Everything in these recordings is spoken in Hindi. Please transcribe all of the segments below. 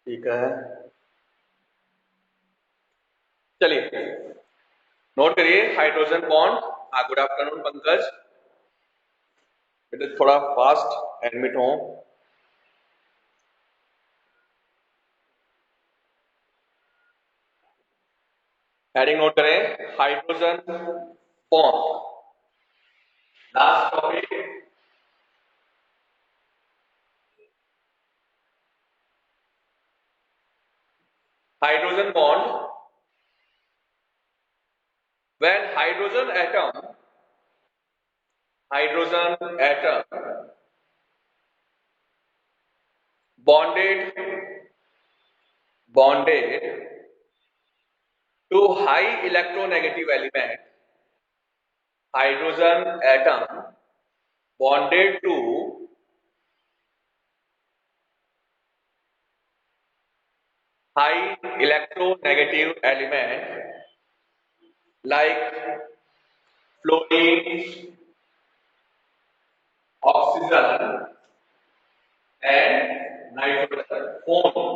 ठीक है, चलिए नोट करिए हाइड्रोजन बॉन्ड। हाँ, गुड आफ्टरनून पंकज। बेटे थोड़ा फास्ट एडमिट हो। हेडिंग नोट करें, hydrogen bond. Last topic, hydrogen bond. When hydrogen atom bonded to high electronegative element, hydrogen atom bonded to high electronegative element like fluorine, oxygen and nitrogen. Phone.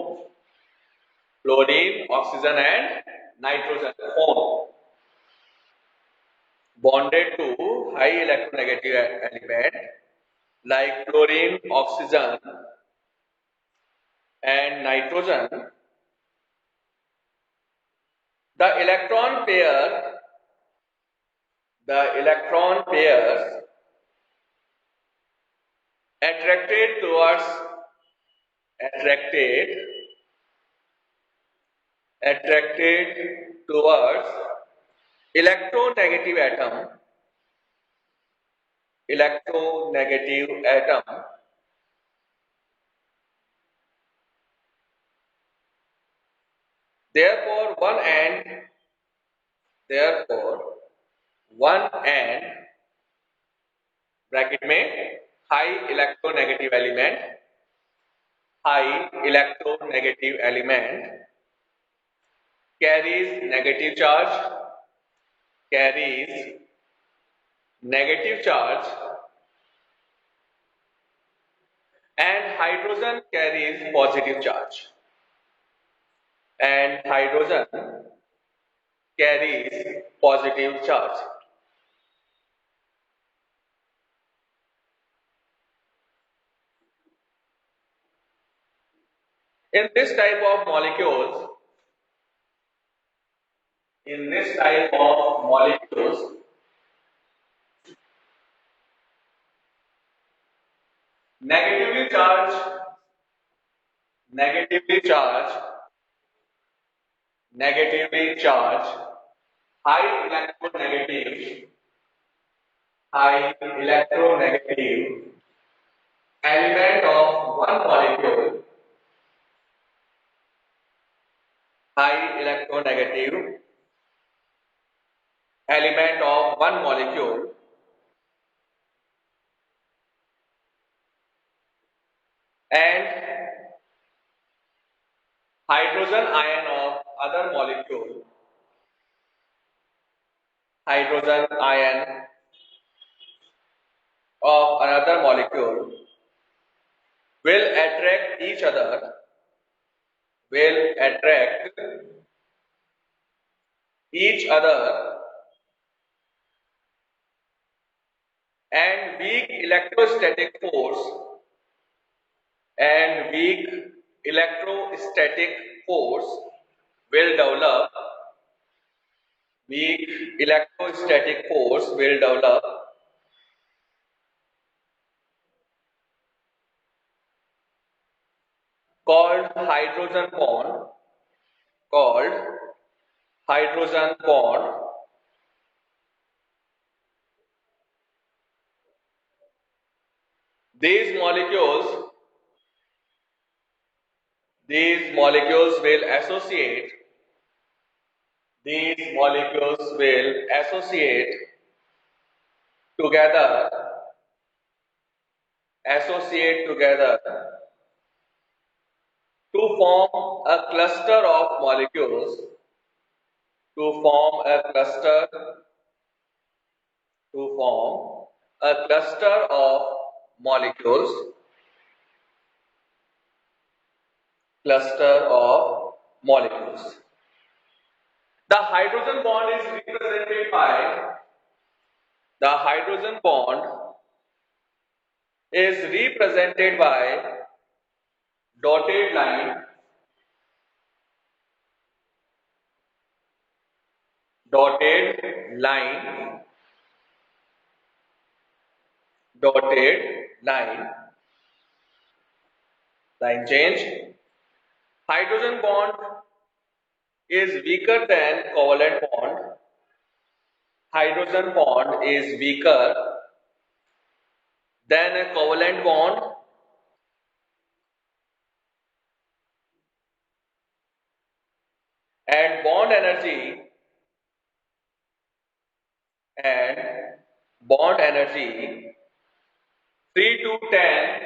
Fluorine, oxygen and nitrogen. Phone. Bonded to high electronegative element like fluorine, oxygen and nitrogen, the electron pairs attracted towards attracted attracted towards electronegative atom. Therefore therefore one end bracket में high electronegative element carries carries negative charge, and hydrogen carries positive charge, and hydrogen carries positive charge. In this type of molecules, in this type of molecules, negatively charged, negatively charged, negatively charged, high electronegative, high electronegative element of one molecule, high electronegative element of one molecule and hydrogen ion of other molecule, hydrogen ion of another molecule will attract each other, will attract each other, and weak electrostatic force and weak electrostatic force will develop, weak electrostatic force will develop called hydrogen bond, called hydrogen bond. These molecules, these molecules will associate, these molecules will associate together, associate together to form a cluster of molecules, to form a cluster, to form a cluster of molecules cluster of molecules. The hydrogen bond is represented by the hydrogen bond is represented by dotted line, dotted line, dotted line, line change. Hydrogen bond is weaker than covalent bond. Hydrogen bond is weaker than a covalent bond. And and bond energy 3 to 10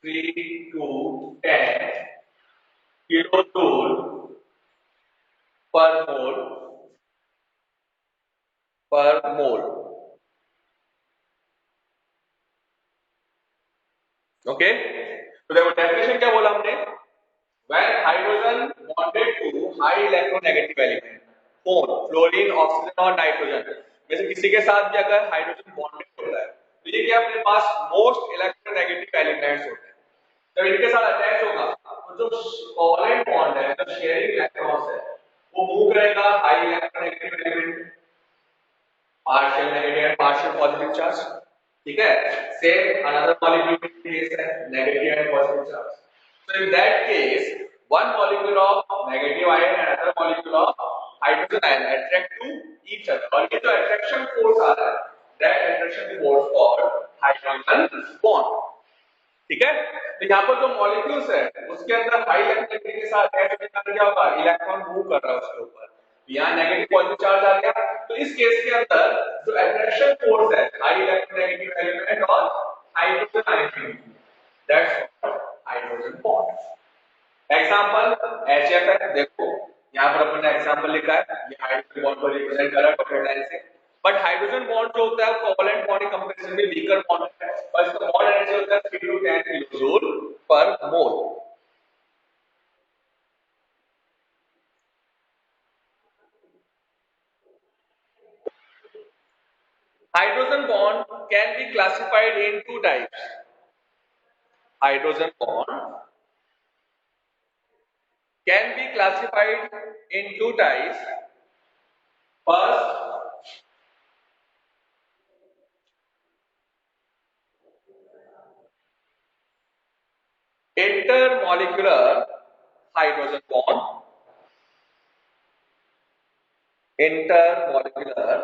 3 to 10 kilojoule per mole per mole. Okay, तो देखो डेफिनेशन क्या बोला हमने, when hydrogen bonded to high electronegative element, कौन, फ्लोरीन, ऑक्सीजन और नाइट्रोजन में से किसी के साथ भी अगर हाइड्रोजन बॉन्डेड होता है तो ये क्या अपने पास मोस्ट इलेक्ट्रोनेगेटिव एलिमेंट्स होते हैं, जब इनके साथ अटैच होगा तो जो कोवलेंट बॉन्ड है, जो शेयरिंग इलेक्ट्रॉन्स है, वो मूव करेगा high electronegative element, partial negative and partial positive charge, ठीक है, सेम अनदर मॉलिक्यूल केस है negative and positive charge. So in that case, one molecule of negative ion and another molecule of hydrogen ion attract to each other. और ये जो attraction force आ रहा है, that attraction force called hydrogen bond. ठीक है, तो यहाँ पर जो मॉलिक्यूल्स है उसके अंदर हाई इलेक्ट्रोनेगेटिविटी के साथ क्या होगा, इलेक्ट्रॉन मूव कर रहा है उसके ऊपर, यहाँ नेगेटिव पॉजिटिव चार्ज आ गया, तो इस केस के अंदर जो अट्रैक्शन फोर्स है हाई इलेक्ट्रोनेगेटिव एलिमेंट और hydrogen ion, that's hydrogen bond. Example HF है, देखो यहाँ पर अपन ने एग्जांपल लिखा है, ये हाइड्रोजन बॉन्ड को रिप्रेजेंट कर रहा है डॉटेड लाइन से, बट हाइड्रोजन बॉन्ड जो होता है कोवलेंट बॉन्ड के कंपैरिजन में वीकर बॉन्ड है, और इसका बॉन्ड एनर्जी होता है 3 to 10 किलोजूल पर मोल. Hydrogen bond can be classified in two types. Hydrogen bond can be classified in two types. First, intermolecular hydrogen bond. Intermolecular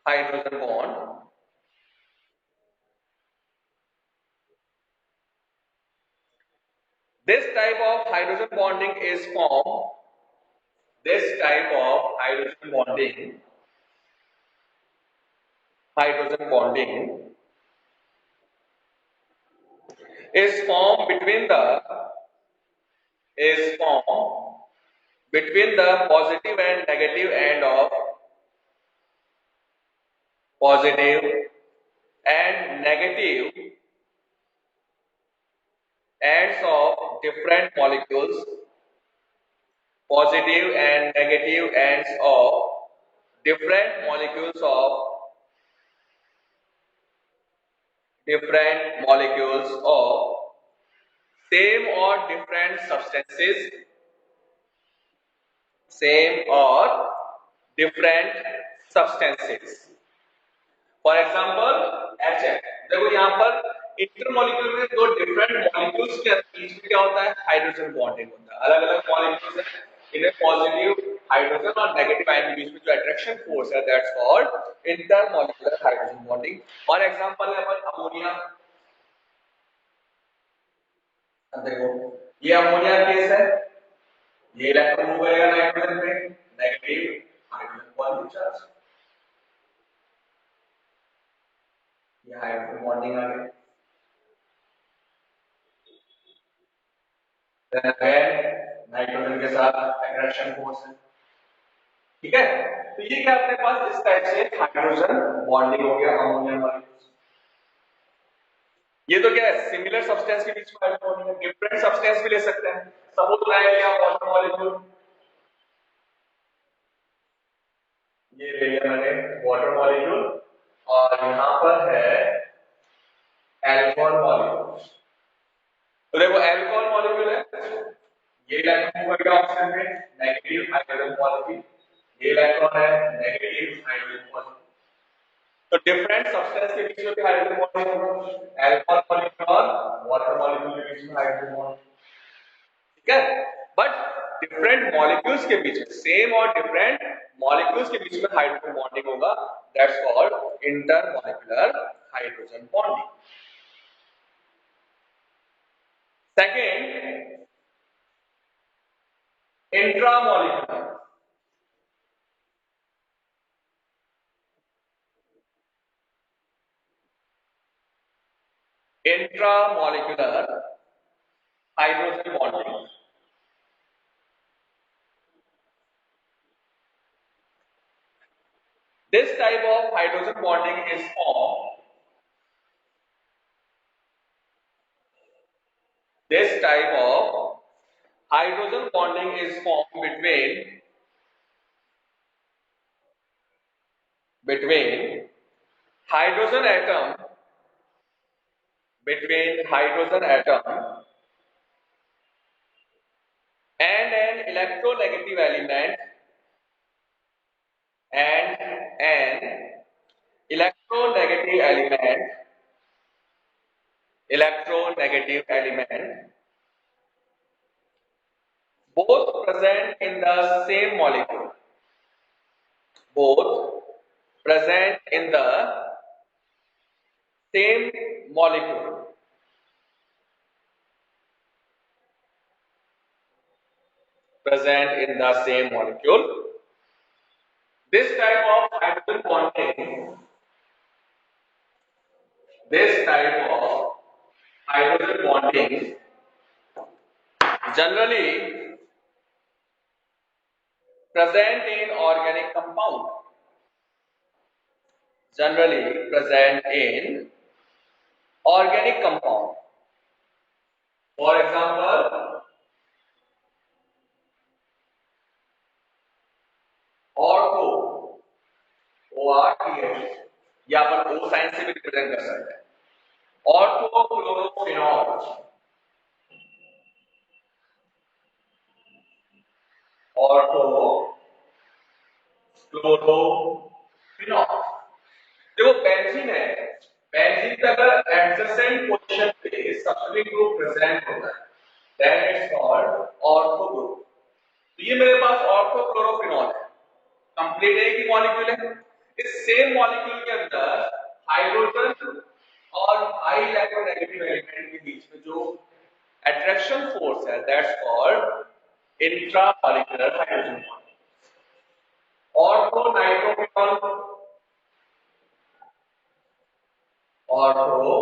hydrogen bond. This type of hydrogen bonding is formed. This type of hydrogen bonding is formed between the positive and negative end of positive and negative ends of different molecules, positive and negative ends of different molecules of same or different substances, same or different substances. For example HF, देखो यहाँ पर इंटरमॉलिक्यूल में दो डिफरेंट मॉलिक्यूल्स के बीच में क्या होता है, हाइड्रोजन बॉन्डिंग होता है, अलग अलग मॉलिक्यूल्स हैं, इन्हें पॉजिटिव हाइड्रोजन और नेगेटिव आयन के बीच में जो अट्रैक्शन फोर्स है that's called intermolecular hydrogen bonding. और एग्जांपल है अपन अमोनिया, देखो ये अमोनिया केस है, ये इलेक्ट्रॉन मूव करेगा नाइट्रोजन पे, नेगेटिव हाइड्रोजन पॉजिटिव चार्ज, ये हाइड्रोजन बॉन्डिंग आ गया. देन अगेन नाइट्रोजन के साथ अट्रैक्शन फोर्स है, ठीक है, तो ये क्या अपने पास इस टाइप से हाइड्रोजन बॉन्डिंग हो गया अमोनिया मॉलिक्यूल्स. ये तो क्या है, सिमिलर सब्सटेंस के बीच में हाइड्रोजन बॉन्डिंग है, डिफरेंट सब्सटेंस भी ले सकते हैं, सपोज बनाया गया वाटर मॉलिक्यूल, ये ले लिया मैंने वाटर मॉलिक्यूल, और यहाँ पर है एल्कोहल मॉलिक्यूल। तो देखो एल्कोहल मॉलिक्यूल है, ये इलेक्ट्रॉन मूव करके ऑक्सीजन में नेगेटिव हाइड्रोजन पॉजिटिव, ये इलेक्ट्रॉन है नेगेटिव हाइड्रोजन पॉजिटिव। तो डिफरेंट सब्सटेंस के बीच में हाइड्रोजन बॉन्ड होगा, एल्कोहल मॉलिक्यूल और वाटर मॉलिक्यूल के बीच में हाइड्रोजन बॉन्ड, ठीक है। बट डिफरेंट मॉलिक्यूल्स के बीच में, सेम और डिफरेंट मॉलिक्यूल्स के बीच में हाइड्रोजन बॉन्डिंग होगा, that's called intermolecular hydrogen bonding. Second, intramolecular. Intramolecular hydrogen bonding, this type of hydrogen bonding is formed, this type of hydrogen bonding is formed between hydrogen atom, between hydrogen atom and an electronegative element, and an electronegative element, electronegative element, both present in the same molecule, both present in the same molecule, present in the same molecule. This type of hydrogen bonding, this type of hydrogen bonding generally present in organic compound, generally present in organic compound. For example, ortho, ORTH, या पर O साइन से भी रिप्रेजेंट कर सकते हैं, ऑर्थो क्लोरोफिनॉल, ऑर्थो क्लोरोफिनॉल। देखो बेंजीन है, बेंजीन का अगर एडजेसेंट पोजीशन पे सब्स्टिट्यूट ग्रुप प्रेजेंट होता है, then it's called ortho group. तो ये मेरे पास ऑर्थो क्लोरोफिनॉल है, कंप्लीट एक ही मॉलिक्यूल है। इस सेम मॉलिक्यूल के अंदर हाइड्रोजन और हाई इलेक्ट्रोनेगेटिव एलिमेंट के बीच में जो अट्रैक्शन फोर्स है, that's called intramolecular hydrogen bond. Ortho nitrophenol, ortho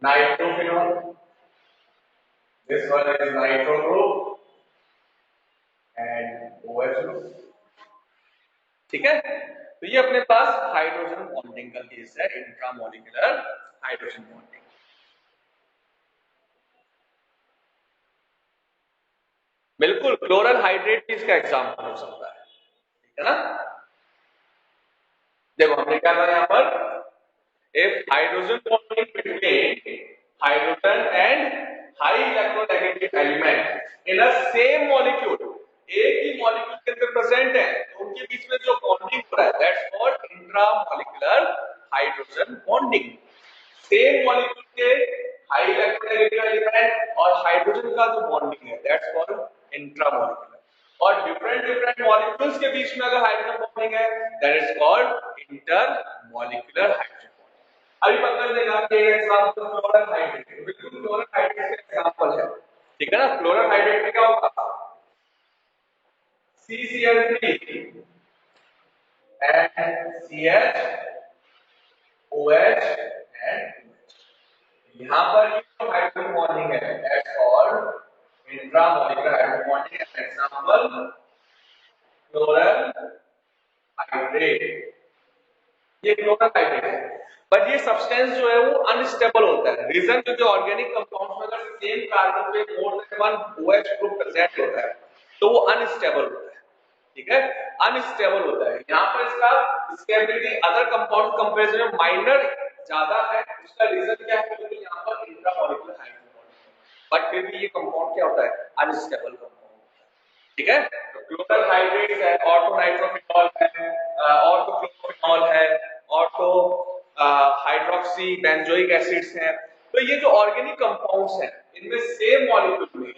nitrophenol, this one is nitro group and OH group, ठीक है। तो ये अपने पास हाइड्रोजन बॉन्डिंग का केस है, इंट्रामॉलिक्यूलर हाइड्रोजन बॉन्डिंग। बिल्कुल क्लोरल हाइड्रेट भी इसका एग्जांपल हो सकता है, ठीक है ना। देखो हमने क्या कहा यहाँ पर, if hydrogen bonding between hydrogen and high electronegative element in a same molecule, एक ही मॉलिक्यूल के अंदर प्रेजेंट है, तो उनके बीच में जो बॉन्डिंग हो रहा है, that's called intramolecular hydrogen bonding. Same molecule के हाई इलेक्ट्रोनेगेटिव एलिमेंट और हाइड्रोजन का जो बॉन्डिंग है, दैट्स कॉल्ड इंट्रामॉलिक्यूलर। और डिफरेंट मॉलिक्यूल्स के बीच में अगर हाइड्रोजन बॉन्डिंग है, that is called intermolecular hydrogen bonding. अभी पता चलेगा कि एग्जांपल क्लोरल हाइड्रेट, बिल्कुल क्लोरल हाइड्रेट का एग्जांपल है, ठीक है ना। क्लोरल हाइड्रेट में क्या होगा, CCl3 and CH OH and यहाँ पर ये जो हाइड्रोजन बॉन्डिंग है, that's called intramolecular hydrogen bonding. Example chloral hydrate, ये क्लोरल हाइड्रेट है, बट ये सब्सटेंस जो है वो अनस्टेबल होता है। रीजन क्योंकि ऑर्गेनिक कंपाउंड्स में अगर सेम कार्बन पे more than one OH group present होता है तो वो अनस्टेबल होता है, ठीक है, अनस्टेबल होता है। यहाँ पर इसका स्टेबिलिटी अदर कंपाउंड कंपैरिजन में माइनर ज्यादा है। उसका रीजन क्या है? क्योंकि यहाँ पर इंट्रामॉलिक्यूलर हाइड्रोजन बॉन्ड, बट फिर भी ये कंपाउंड क्या होता है? अनस्टेबल कंपाउंड, ठीक है। तो क्लोरल हाइड्रेट्स है, ऑर्थोनाइट्रोफिनॉल है, ऑर्थोक्लोरोफिनॉल है, ऑर्थो हाइड्रोक्सी बेंजोइक एसिड्स हैं। तो ये जो ऑर्गेनिक कंपाउंड्स हैं इनमें सेम मॉलिक्यूल में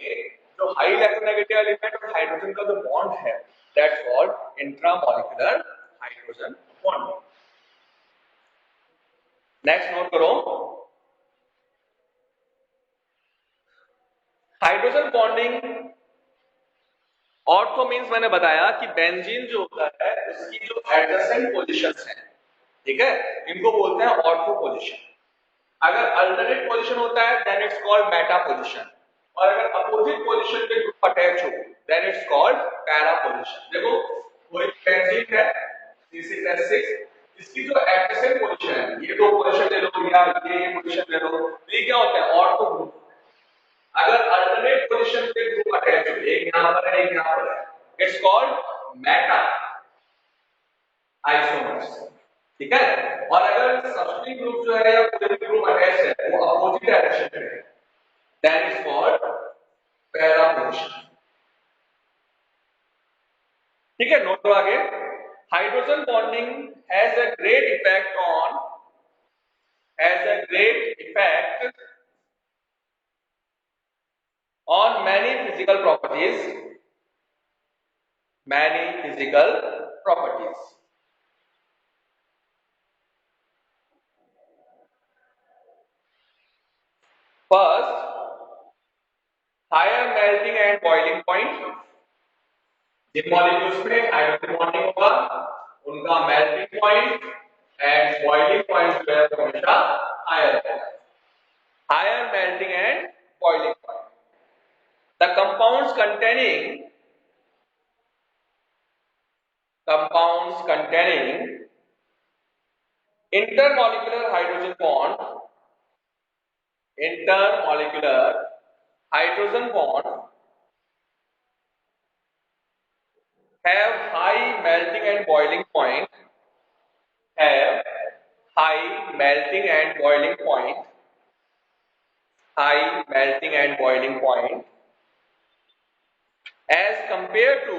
जो हाई इलेक्ट्रोनेगेटिव एलिमेंट और हाइड्रोजन का जो बॉन्ड है that's called intramolecular hydrogen bond. Next note करो, हाइड्रोजन बॉन्डिंग ऑर्थो मींस मैंने बताया कि बेंजीन जो होता है उसकी जो एडजेसेंट पोजीशंस हैं, ठीक है, इनको बोलते हैं ऑर्थो पोजीशन। अगर अल्टरनेट पोजीशन होता है then it's called meta position, और अगर अपोजिट पोजीशन पे ग्रुप अटैच हो then it's called para position. देखो कोई बेंजीन है C6H6, इसकी जो एडजेसेंट पोजीशन है, ये दो पोजीशन ले लो या ये पोजीशन ले लो, तो ये क्या होता है? Ortho group. अगर अल्टरनेट पोजीशन पे ग्रुप अटैच हो, एक यहां पर है एक यहां पर है, इट्स कॉल्ड मेटा आइसोमर्स, ठीक है। और अगर सब्स्टिट्यूट ग्रुप जो है या कोई भी ग्रुप अटैच है वो अपोजिट डायरेक्शन में है that is called para position, ठीक है। नोट करो आगे, hydrogen bonding has a great effect on many physical properties. First, higher melting and boiling point। जिन मॉलिक्यूल्स में हाइड्रोजन बॉन्डिंग होगा उनका melting point and boiling point जो है वो हमेशा हायर होगा। Higher melting and boiling point. The compounds containing intermolecular hydrogen bond have high melting and boiling point have high melting and boiling point as compared to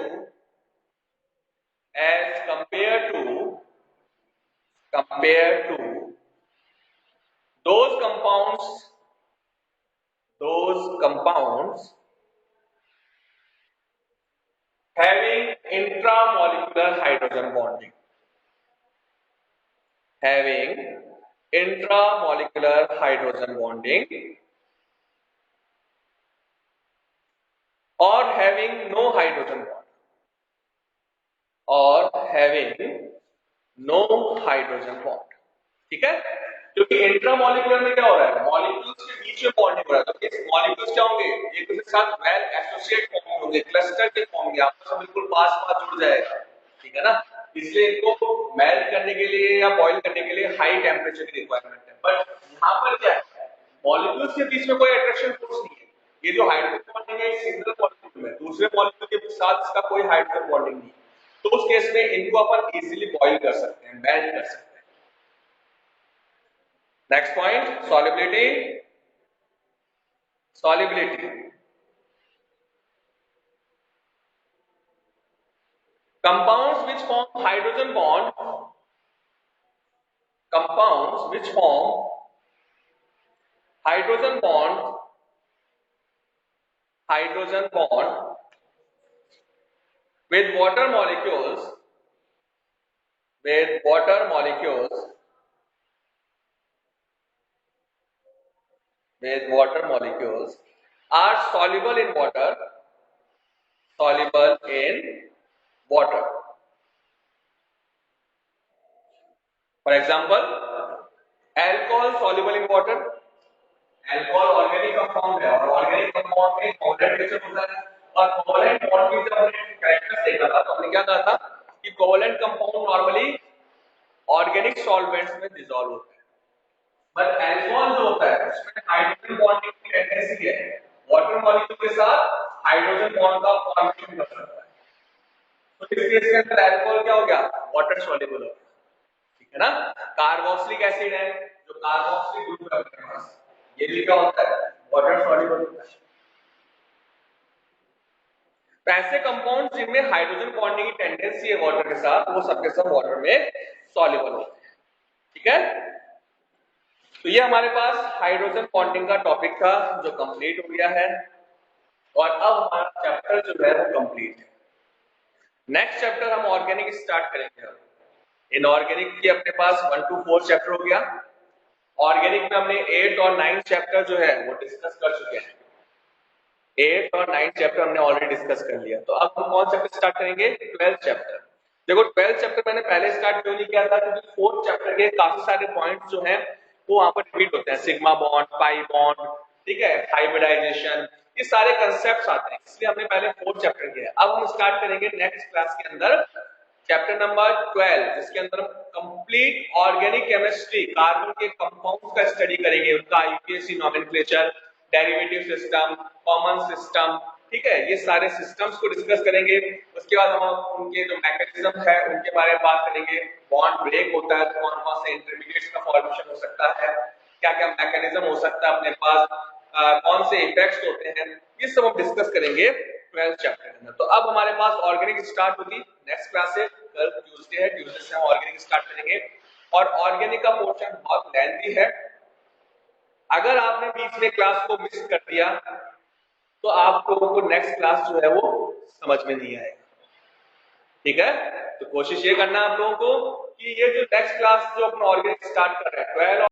those compounds having intramolecular hydrogen bonding or having no hydrogen bond ठीक है। क्योंकि इंट्रामॉलिक्यूलर में क्या हो रहा है? मॉलिक्यूल्स के बीच में बॉन्डिंग हो रहा है, तो इस मॉलिक्यूल्स क्या होंगे? एक दूसरे के साथ वेल एसोसिएट फॉर्म होंगे, क्लस्टर के फॉर्म होंगे, आपस में बिल्कुल पास जुड़ जाएगा, ठीक है ना। इसलिए इनको मेल्ट करने के लिए या बॉईल करने के लिए हाई टेम्परेचर की रिक्वायरमेंट है। बट यहाँ पर क्या है? मॉलिक्यूल्स के बीच में कोई अट्रैक्शन फोर्स नहीं है। ये जो हाइड्रोजन बॉन्डिंग है सिंगल मॉलिक्यूल में, दूसरे मॉलिक्यूल के साथ इसका कोई हाइड्रोजन बॉन्डिंग नहीं है, तो उस केस में इनको अपन इजीली बॉईल कर सकते हैं, मेल्ट कर सकते हैं। Next point, solubility. Compounds which form hydrogen bond with water molecules are soluble in water for example alcohol soluble in water। Alcohol organic compound है और ऑर्गेनिक कंपाउंड में कोवलेंट नेचर होता है, और कोवलेंट बॉन्ड की जब हमने कैरेक्टर्स देखा था तो हमने क्या कहा था कि covalent compound normally organic solvents में डिसॉल्व होता है, बट अल्कोहल जो होता है उसमें हाइड्रोजन बॉन्डिंग की टेंडेंसी है, वाटर मॉलिक्यूल के साथ हाइड्रोजन बॉन्ड का फॉर्मेशन कर सकता है। तो इस केस के अंदर अल्कोहल क्या हो गया, वाटर सॉल्युबल हो गया, ठीक है ना। कार्बोक्सिलिक एसिड है, जो कार्बोक्सिलिक ग्रुप है अपने पास, ये भी क्या होता है, वाटर सॉल्युबल होता है। तो ऐसे कंपाउंड जिनमें हाइड्रोजन बॉन्डिंग की टेंडेंसी है वाटर के साथ, वो सबके सब वाटर में सॉल्युबल होते हैं, ठीक है। तो ये हमारे पास हाइड्रोजन बॉन्डिंग का टॉपिक था जो कंप्लीट हो गया है, और अब हमारा चैप्टर जो है वो कंप्लीट है। नेक्स्ट चैप्टर हम ऑर्गेनिक स्टार्ट करेंगे। अब इनऑर्गेनिक की अपने पास 1 to 4 चैप्टर हो गया। ऑर्गेनिक में हमने 8 और 9 चैप्टर जो है वो डिस्कस कर चुके हैं। 8 और 9 चैप्टर हमने ऑलरेडी डिस्कस कर लिया। तो अब हम कौन चैप्टर स्टार्ट करेंगे, 12th चैप्टर। देखो 12th चैप्टर मैंने पहले स्टार्ट क्यों नहीं किया था, क्योंकि 4th चैप्टर के काफी सारे पॉइंट्स जो हैं वो वहां पर रिपीट होते हैं, सिग्मा बॉन्ड, पाई बॉन्ड, ठीक है, हाइब्रिडाइजेशन, ये सारे कंसेप्ट्स आते हैं, इसलिए हमने पहले 4th चैप्टर किया। अब हम स्टार्ट करेंगे नेक्स्ट क्लास के अंदर चैप्टर नंबर 12, जिसके अंदर हम कंप्लीट ऑर्गेनिक केमिस्ट्री, कार्बन के कंपाउंड्स का स्टडी करेंगे, उनका IUPAC nomenclature, derivative system, common system, ठीक है, ये सारे सिस्टम्स को डिस्कस करेंगे। उसके बाद हम उनके जो मैकेनिज्म है उनके बारे में बात करेंगे। बॉन्ड ब्रेक होता है तो कौन कौन से इंटरमीडिएट्स का फॉर्मेशन हो सकता है, क्या क्या मैकेनिज्म हो सकता है अपने पास, कौन से इफेक्ट्स होते हैं, ये सब हम डिस्कस करेंगे 12th चैप्टर के अंदर। तो अब हमारे पास ऑर्गेनिक स्टार्ट होगी नेक्स्ट क्लास से, कल ट्यूसडे है, ट्यूसडे से हम ऑर्गेनिक स्टार्ट करेंगे। और ऑर्गेनिक का पोर्शन बहुत लेंथी है, अगर आपने बीच में क्लास को मिस कर दिया तो आप लोगों को नेक्स्ट क्लास जो है वो समझ में नहीं आएगा, ठीक है। तो कोशिश ये करना आप लोगों को कि ये जो नेक्स्ट क्लास जो अपना ऑर्गेनिक स्टार्ट कर रहे हैं 12